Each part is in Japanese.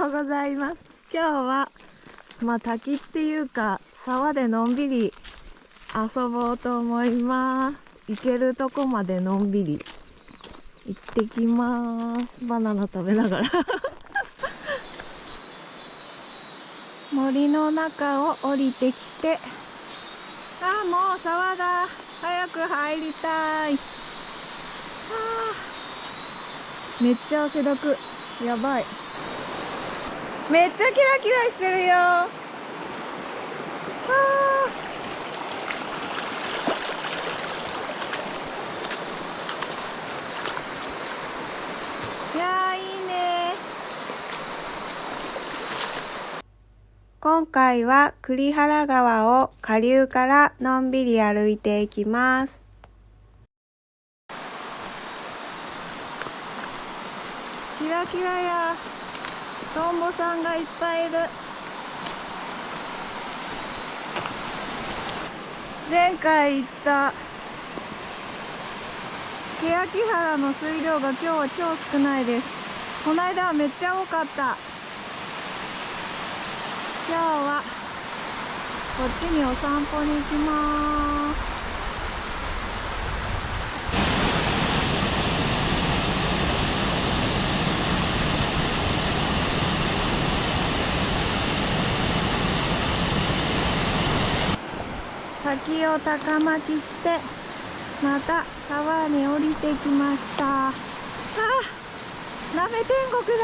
ようございます。今日は滝っていうか沢でのんびり遊ぼうと思います。行けるとこまでのんびり行ってきます。バナナ食べながら森の中を降りてきて、もう沢だ。早く入りたい。めっちゃ汗だく。やばい。めっちゃキラキラしてるよ。いやー、いいね。今回は栗原川を下流からのんびり歩いていきます。キラキラや。トンボさんがいっぱいいる。前回行った欅原の水量が今日は超少ないです。この間はめっちゃ多かった。今日はこっちにお散歩に行きます。滝を高巻きしてまた川に降りてきました。なめ天国だ。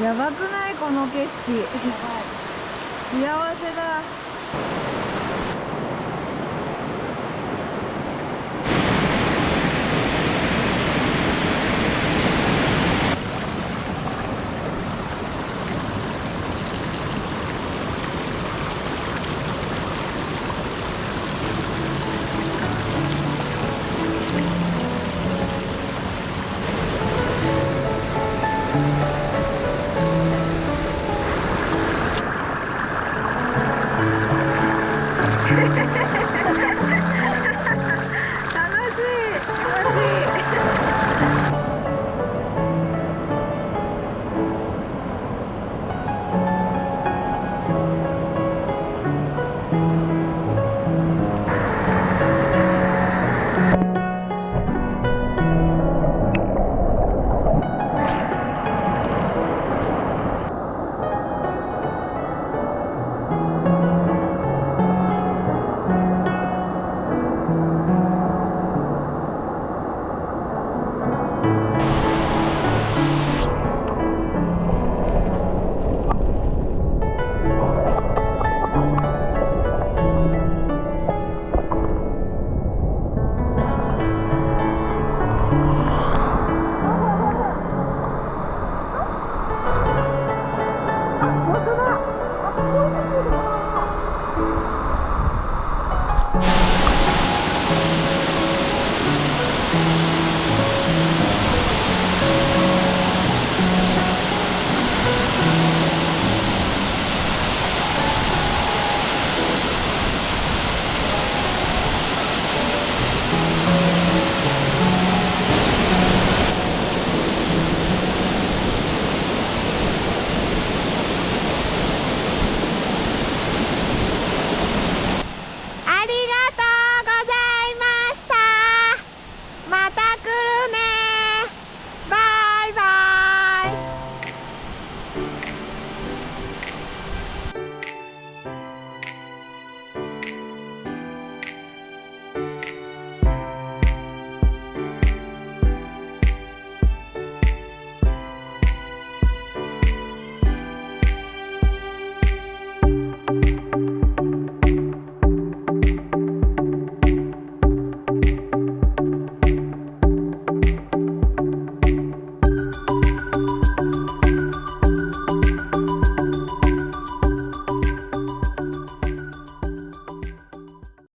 やばくないこの景色。幸せだ。